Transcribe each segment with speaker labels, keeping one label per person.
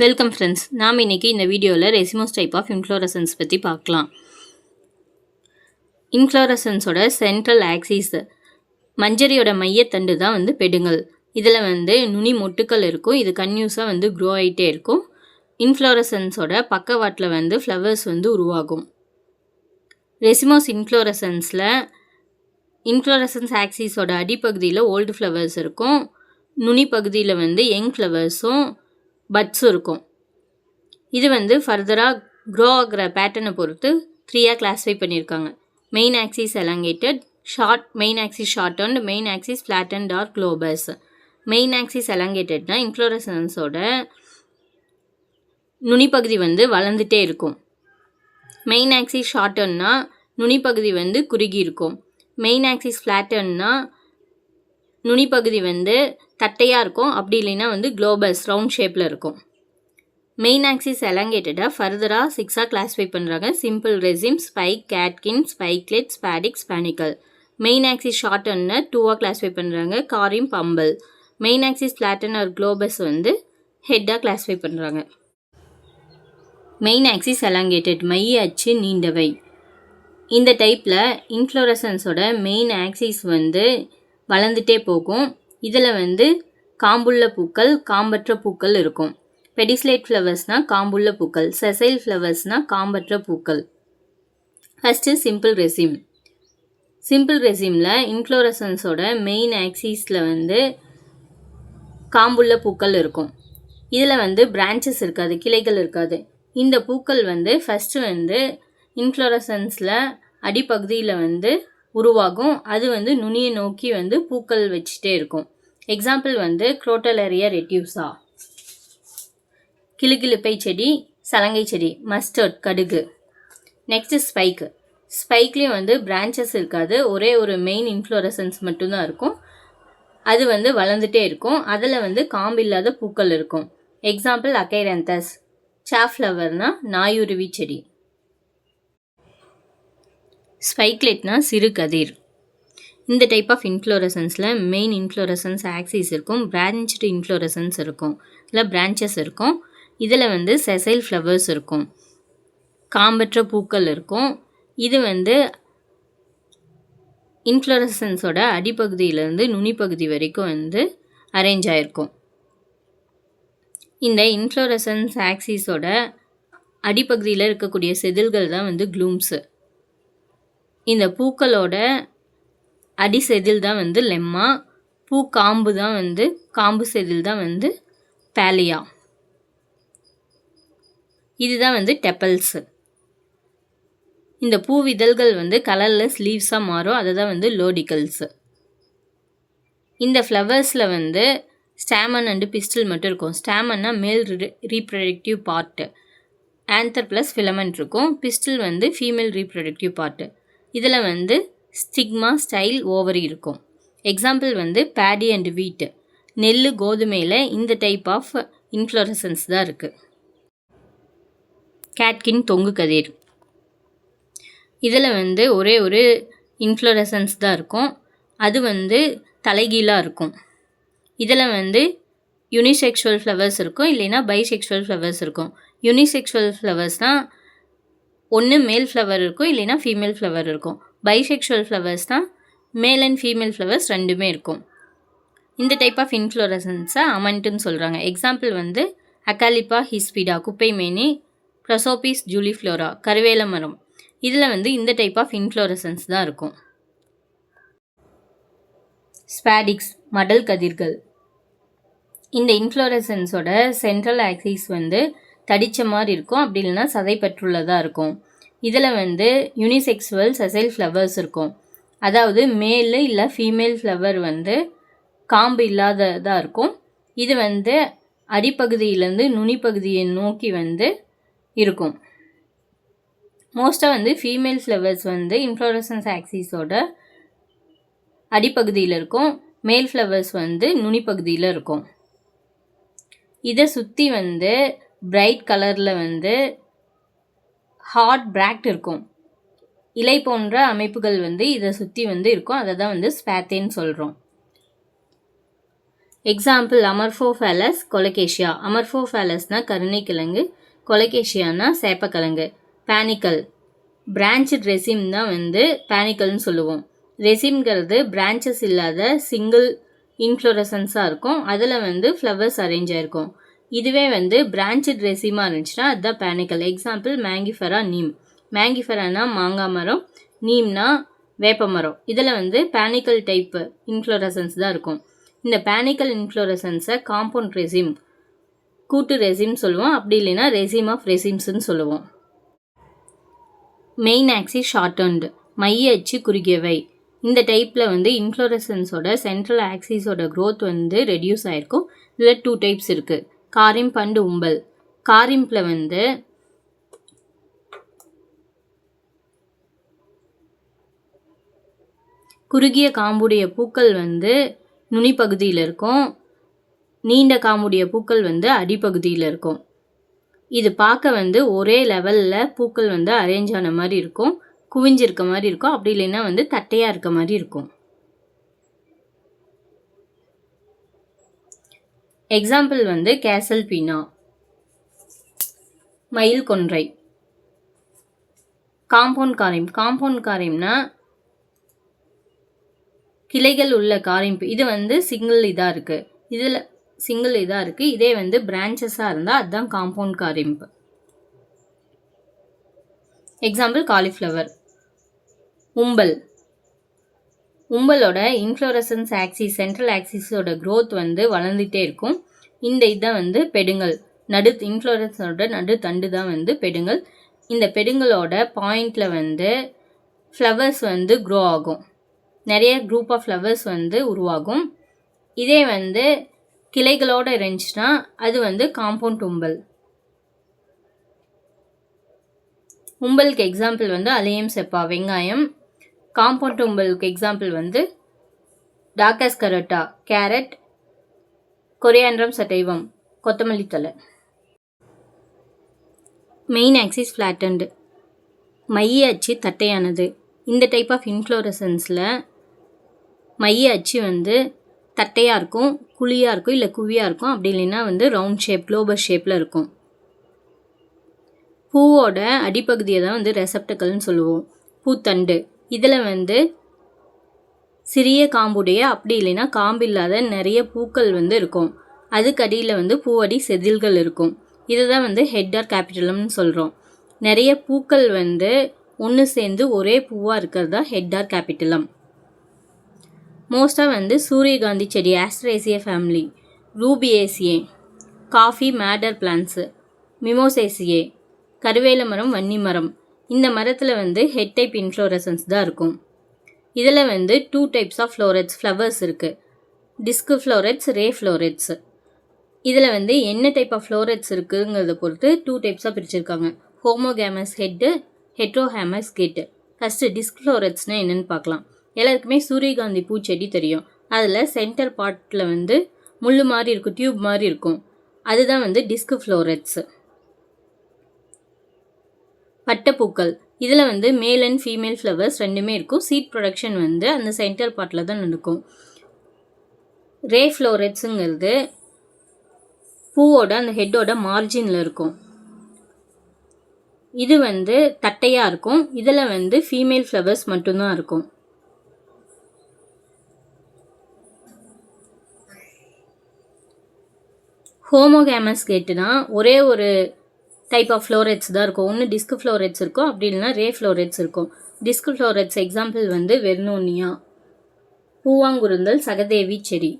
Speaker 1: Welcome friends. நாம் இன்றைக்கி இந்த வீடியோவில் ரெசிமோஸ் டைப் ஆஃப் இன்ஃப்ளோரசன்ஸ் பற்றி பார்க்கலாம். இன்ஃப்ளோரசன்ஸோட சென்ட்ரல் ஆக்சிஸ் மஞ்சரியோட மையத்தண்டு தான் பெடுங்கல். இதில் நுனி மொட்டுக்கள் இருக்கும். இது கன்யூஸாக க்ரோ ஆகிட்டே இருக்கும். இன்ஃப்ளோரசன்ஸோட பக்கவாட்டில் ஃப்ளவர்ஸ் உருவாகும். ரெசிமோஸ் இன்ஃப்ளோரசன்ஸில் இன்ஃப்ளோரசன்ஸ் ஆக்சிஸோட அடிப்பகுதியில் ஓல்டு ஃப்ளவர்ஸ் இருக்கும். நுனி பகுதியில் யங் ஃப்ளவர்ஸும் பட்ஸும் இருக்கும். இது ஃபர்தராக க்ரோ ஆகிற பேட்டர்னை பொறுத்து 3ஆக கிளாஸிஃபை பண்ணியிருக்காங்க. Main axis elongated, main axis shortened, main axis flattened or globose. Main axis எலாங்கேட்டட்னா இன்ஃப்ளோரசன்ஸோட நுனிப்பகுதி வளர்ந்துட்டே இருக்கும். மெயின் ஆக்சிஸ் ஷார்ட்டன்னா நுனிப்பகுதி குறுகி இருக்கும். மெயின் ஆக்சிஸ் ஃப்ளாட்டன்னா நுனிப்பகுதி தட்டையாக இருக்கும். அப்படி இல்லைன்னா க்ளோபஸ் ரவுண்ட் ஷேப்பில் இருக்கும். மெயின் ஆக்சிஸ் எலாங்கேட்டடாக ஃபர்தராக 6ஆக கிளாஸிஃபை பண்ணுறாங்க. Simple raceme, spike, catkin, spikelet, spadix, panicle. Main axis ஷார்ட்டன்னு 2ஆக கிளாஸிஃபை பண்ணுறாங்க. Corymb, umbel. Main axis flatten or globose ஹெட்டாக கிளாஸிஃபை பண்ணுறாங்க. மெயின் ஆக்சிஸ் எலாங்கேட்டட், மைய அச்சு நீண்டவை. இந்த டைப்பில் இன்ஃப்ளோரசன்ஸோட மெயின் ஆக்சிஸ் வளர்ந்துட்டே போகும். இதில் காம்புள்ள பூக்கள், காம்பற்ற பூக்கள் இருக்கும். பெடிஸ்லேட் ஃப்ளவர்ஸ்னால் காம்புள்ள பூக்கள், செசைல் ஃப்ளவர்ஸ்னால் காம்பற்ற பூக்கள். First simple raceme. சிம்பிள் ரெசிமில் இன்ஃப்ளோரசன்ஸோட மெயின் ஆக்சிஸில் காம்புள்ள பூக்கள் இருக்கும். இதில் பிரான்ச்சஸ் இருக்காது, கிளைகள் இருக்காது. இந்த பூக்கள் ஃபஸ்ட்டு இன்ஃப்ளோரசன்ஸில் அடிப்பகுதியில் உருவாகும். அது நுனியை நோக்கி பூக்கள் வச்சுட்டே இருக்கும். எக்ஸாம்பிள் குரோட்டலேரியா ரெட்யூசா, கிளுகிளுப்பை செடி, சலங்கை செடி. மஸ்டர்ட், கடுகு. Next spike. ஸ்பைக்லேயும் பிரான்ச்சஸ் இருக்காது, ஒரே ஒரு மெயின் இன்ஃப்ளோரசன்ஸ் மட்டும்தான் இருக்கும். அது வளர்ந்துட்டே இருக்கும். அதில் காம்பு இல்லாத பூக்கள் இருக்கும். எக்ஸாம்பிள் அகைரந்தஸ். சாஃப்ளவர்னால் நாயுருவி செடி. ஸ்பைக்லெட்னா சிறு கதிர். இந்த டைப் ஆஃப் இன்ஃப்ளோரசன்ஸில் மெயின் இன்ஃப்ளோரசன்ஸ் ஆக்சிஸ் இருக்கும், பிரான்ச்டு இன்ஃப்ளோரசன்ஸ் இருக்கும், இல்லை பிரான்ச்சஸ் இருக்கும். இதில் செசைல் ஃப்ளவர்ஸ் இருக்கும், காம்பற்ற பூக்கள் இருக்கும். இது இன்ஃப்ளோரசன்ஸோட அடிப்பகுதியிலேருந்து நுனிப்பகுதி வரைக்கும் அரேஞ்ச் ஆகிருக்கும். இந்த இன்ஃப்ளோரசன்ஸ் ஆக்சிஸோட அடிப்பகுதியில் இருக்கக்கூடிய செதில்கள் தான் க்ளூம்ஸு. இந்த பூக்களோட அடி செதில் தான் லெம்மா. பூ காம்பு தான் காம்பு செதில் தான் பேலியா. இதுதான் டெப்பல்ஸு. இந்த பூ விதழ்கள் கலர்லெஸ் லீவ்ஸாக மாறும். அதை தான் லோடிகல்ஸு. இந்த ஃப்ளவர்ஸில் ஸ்டாமன் அண்டு பிஸ்டில் மட்டும் இருக்கும். ஸ்டாமன்னா மேல் reproductive part, anther plus filament இருக்கும். Pistil female reproductive part. இதில் ஸ்டிக்மா, ஸ்டைல், ஓவரி இருக்கும். எக்ஸாம்பிள் பேடி அண்ட் வீட்டு, நெல், கோதுமையில் இந்த டைப் ஆஃப் இன்ஃப்ளோரசன்ஸ் தான் இருக்குது. கேட்கின், தொங்கு கதிர். இதில் ஒரே ஒரு இன்ஃப்ளோரசன்ஸ் தான் இருக்கும். அது தலைகீழாக இருக்கும். இதில் யூனிசெக்ஷுவல் ஃப்ளவர்ஸ் இருக்கும், இல்லைன்னா பைசெக்ஷுவல் ஃப்ளவர்ஸ் இருக்கும். யூனிசெக்ஷுவல் ஃப்ளவர்ஸ்னால் ஒன்று மேல் ஃப்ளவர் இருக்கும், இல்லைன்னா ஃபீமேல் ஃப்ளவர் இருக்கும். பைசெக்ஷுவல் ஃப்ளவர்ஸ் தான் மேல் அண்ட் ஃபீமேல் ஃப்ளவர்ஸ் ரெண்டுமே இருக்கும். இந்த டைப் ஆஃப் இன்ஃப்ளோரசன்ஸை அமண்ட்டுன்னு சொல்கிறாங்க. எக்ஸாம்பிள் அகாலிப்பா ஹிஸ்பிடா, குப்பைமேனி, ப்ரசோபிஸ் ஜூலிஃப்ளோரா, கருவேல மரம். இதில் இந்த டைப் ஆஃப் இன்ஃப்ளோரசன்ஸ் தான் இருக்கும். ஸ்பாடிக்ஸ், மடல் கதிர்கள். இந்த இன்ஃப்ளோரசன்ஸோட சென்ட்ரல் ஆக்சிஸ் தடித்த மாதிரி இருக்கும், அப்படி இல்லைன்னா சதைப்பற்றுள்ளதாக இருக்கும். இதில் யூனிசெக்ஸுவல் செசைல் ஃப்ளவர்ஸ் இருக்கும். அதாவது மேல் இல்லை ஃபீமேல் ஃப்ளவர் காம்பு இல்லாததாக இருக்கும். இது அடிப்பகுதியிலேருந்து நுனிப்பகுதியை நோக்கி இருக்கும். மோஸ்ட்டாக ஃபீமேல் ஃப்ளவர்ஸ் இன்ஃப்ளோரசன்ஸ் ஆக்சிஸோட அடிப்பகுதியில் இருக்கும். மேல் ஃப்ளவர்ஸ் நுனிப்பகுதியில் இருக்கும். இதை சுற்றி பிரைட் கலரில் ஹார்ட் பிராக்ட் இருக்கும். இலை போன்ற அமைப்புகள் இதை சுற்றி இருக்கும். அதை தான் ஸ்பேத்தேன்னு சொல்கிறோம். எக்ஸாம்பிள் அமர்ஃபோஃபேலஸ் கொலகேஷியா. அமர்ஃபோஃபேலஸ்னால் கருணைக்கிழங்கு, கொலகேஷியானா சேப்பக்கிழங்கு. பேனிக்கல் பிரான்ச்டு ரெசிம் தான் வந்து பேனிக்கல்னு சொல்லுவோம். ரெசிம்ங்கிறது பிரான்ச்சஸ் இல்லாத சிங்கிள் இன்ஃப்ளோரசன்ஸாக இருக்கும். அதில் வந்து ஃப்ளவர்ஸ் அரேஞ்ச் ஆகிருக்கும். இதுவே வந்து பிரான்ச்டு ரெசிமாக இருந்துச்சுன்னா அதுதான் பேனிக்கல். எக்ஸாம்பிள் மேங்கிஃபெரா, நீம். மேங்கிஃபெரானா மாங்காய் மரம், நீம்னா வேப்ப மரம். இதில் வந்து பேனிக்கல் டைப் இன்ஃப்ளோரசன்ஸ் தான் இருக்கும். இந்த பேனிக்கல் இன்ஃப்ளோரசன்ஸை காம்பவுண்ட் ரெசிம், கூட்டு ரெசிம் சொல்லுவோம். அப்படி இல்லைன்னா ரெசிம் ஆஃப் ரெசிம்ஸ்ன்னு சொல்லுவோம். மெயின் ஆக்சிஸ் ஷார்ட்டன்டு, மைய அச்சு குறுகியவை. இந்த டைப்பில் வந்து இன்ஃப்ளோரசன்ஸோட சென்ட்ரல் ஆக்சிஸோட க்ரோத் வந்து ரெடியூஸ் ஆகிருக்கும். இதில் 2 டைப்ஸ் இருக்குது, காரிம்ப் அண்ட் உம்பல். காரிம்பில் வந்து குறுகிய காம்புடைய பூக்கள் வந்து நுனிப்பகுதியில் இருக்கும், நீண்ட காம்புடைய பூக்கள் வந்து அடிப்பகுதியில் இருக்கும். இது பார்க்க வந்து ஒரே லெவலில் பூக்கள் வந்து அரேஞ்ச் ஆன மாதிரி இருக்கும், குவிஞ்சிருக்க மாதிரி இருக்கும். அப்படி இல்லைன்னா வந்து தட்டையாக இருக்க மாதிரி இருக்கும். எக்ஸாம்பிள் வந்து கேசல் பீனா, மயில் கொன்றை. காம்பவுண்ட் காரிம். காம்பவுண்ட் காரிம்னா கிளைகள் உள்ள காரிம்பு. இது வந்து சிங்கிள் இதாக இருக்குது, இதில் சிங்கிள் இதாக இருக்குது. இதே வந்து பிரான்ச்சஸாக இருந்தால் அதுதான் compound corymb. Example cauliflower. Umbel. உம்பலோட இன்ஃப்ளோரசன்ஸ் ஆக்சிஸ், சென்ட்ரல் ஆக்சிஸோட க்ரோத் வந்து வளர்ந்துட்டே இருக்கும். இந்த இதான் வந்து பெடுங்கல். இன்ஃப்ளோரசனோட நடு தண்டு தான் வந்து பெடுங்கல். இந்த பெடுங்கலோட பாயிண்டில் வந்து ஃப்ளவர்ஸ் வந்து க்ரோ ஆகும், நிறைய குரூப் ஆஃப் ஃப்ளவர்ஸ் வந்து உருவாகும். இதே வந்து கிளைகளோடு இருந்துச்சுன்னா அது வந்து காம்பவுண்ட் உம்பல். உம்பலுக்கு எக்ஸாம்பிள் வந்து அலியம் செப்பா, வெங்காயம். காம்பவுண்ட் உம்பலுக்கு எக்ஸாம்பிள் வந்து டாக்கஸ் கரோட்டா, கேரட். கொரியாண்ட்ரம் சட்டைவம், கொத்தமல்லி தழை. மெயின் ஆக்சிஸ் ஃப்ளாட்டன்டு, மைய அச்சு தட்டையானது. இந்த டைப் ஆஃப் இன்ஃப்ளோரசன்ஸில் மைய அச்சு வந்து தட்டையாக இருக்கும், குழியாக இருக்கும், இல்லை குவியாக இருக்கும். அப்படி இல்லைன்னா வந்து ரவுண்ட் ஷேப், குளோபஸ் ஷேப்பில் இருக்கும். பூவோட அடிப்பகுதியை தான் வந்து ரெசப்டக்கல்னு சொல்லுவோம். பூத்தண்டு. இதில் வந்து சிறிய காம்புடைய, அப்படி இல்லைன்னா காம்பு இல்லாத நிறைய பூக்கள் வந்து இருக்கும். அதுக்கு அடியில் வந்து பூவடி செதில்கள் இருக்கும். இதை தான் வந்து ஹெட் ஆர் கேபிட்டலம்னு சொல்கிறோம். நிறைய பூக்கள் வந்து ஒன்று சேர்ந்து ஒரே பூவாக இருக்கிறது தான் ஹெட் ஆர் கேபிட்டலம். மோஸ்ட்டாக வந்து சூரியகாந்தி செடி, ஆஸ்ட்ரேசியா ஃபேமிலி, ரூபியேசியே, காஃபி மேடர் பிளான்ஸு, மிமோசேசியே, கருவேல மரம், வன்னி மரம். இந்த மரத்தில் வந்து ஹெட் டைப் இன்ஃப்ளோரசன்ஸ் தான் இருக்கும். இதில் வந்து 2 டைப்ஸ் ஆஃப் ஃப்ளவர்ஸ் இருக்குது, டிஸ்க் ஃப்ளோரெட்ஸ், ரே ஃப்ளோரெட்ஸ். இதில் வந்து என்ன டைப் ஆஃப் ஃப்ளோரெட்ஸ் இருக்குங்கிறத பொறுத்து 2 டைப்ஸாக பிரிச்சிருக்காங்க, ஹோமோகேமஸ் ஹெட்டு, ஹெட்ரோஹேமஸ் கெட்டு. ஃபஸ்ட்டு டிஸ்க் ஃப்ளோரெட்ஸ்னால் என்னென்னு பார்க்கலாம். எல்லாருக்குமே சூரியகாந்தி பூச்செடி தெரியும். அதில் சென்டர் பார்ட்டில் வந்து முள் மாதிரி இருக்கும், டியூப் மாதிரி இருக்கும். அதுதான் வந்து டிஸ்க் ஃப்ளோரெட்ஸு. பட்டைப்பூக்கள். இதில் வந்து மேல் அண்ட் ஃபீமேல் ஃப்ளவர்ஸ் ரெண்டுமே இருக்கும். சீட் ப்ரொடக்ஷன் வந்து அந்த சென்டர் பார்ட்டில் தான் நடக்கும். ரே ஃப்ளோரெட்ஸுங்கிறது பூவோட அந்த ஹெட்டோட மார்ஜினில் இருக்கும். இது வந்து தட்டையாக இருக்கும். இதில் வந்து ஃபீமேல் ஃப்ளவர்ஸ் மட்டும்தான் இருக்கும். ஹோமோகேமஸ் கேட்டுனா ஒரே ஒரு டைப் ஆஃப் ஃப்ளோரெட்ஸ் தான் இருக்கும். ஒன்று டிஸ்க் ஃப்ளோரெட்ஸ் இருக்கும், அப்படி இல்லைனா ரே ஃப்ளோரெட்ஸ் இருக்கும். டிஸ்க் ஃப்ளோரெட்ஸ் எக்ஸாம்பிள் வந்து வெர்னோனியா, பூவாங்குருந்தல், சகதேவி செடி.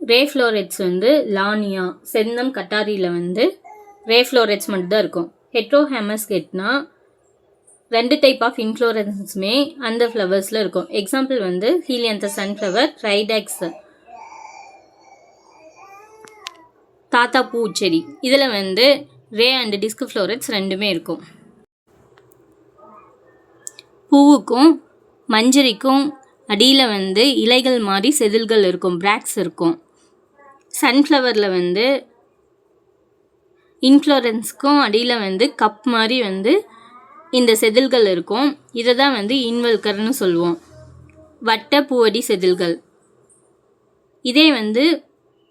Speaker 1: ரே ஃப்ளோரெட்ஸ் வந்து லானியா, செந்தம், கட்டாரியில் வந்து ரே ஃப்ளோரெட்ஸ் மட்டும்தான் இருக்கும். ஹெட்ரோஹேமஸ் கேட்னா 2 டைப் ஆஃப் இன்ஃப்ளோரன்ஸுமே அந்த ஃப்ளவர்ஸில் இருக்கும். எக்ஸாம்பிள் வந்து ஹீலியந்தஸ் சன்ஃப்ளவர், ட்ரைடெக்ஸ், தாத்தா பூச்செடி. இதில் வந்து ரே அண்ட் டிஸ்க் ஃப்ளோரெட்ஸ் ரெண்டுமே இருக்கும். பூவுக்கும் மஞ்சரிக்கும் அடியில் வந்து இலைகள் மாதிரி செதில்கள் இருக்கும், பிராக்ஸ் இருக்கும். சன்ஃப்ளவரில் வந்து இன்ஃப்ளோரன்ஸ்க்கும் அடியில் வந்து கப் மாதிரி வந்து இந்த செதில்கள் இருக்கும். இதை தான் வந்து இன்வல்கர்னு சொல்லுவோம், வட்ட பூவடி செதில்கள். இதே வந்து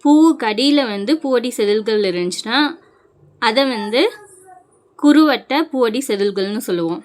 Speaker 1: பூவுக்கு அடியில் வந்து பூவடி செதில்கள் இருந்துச்சுன்னா அதை வந்து குறுவட்ட பூவடி செதில்கள்னு சொல்லுவோம்.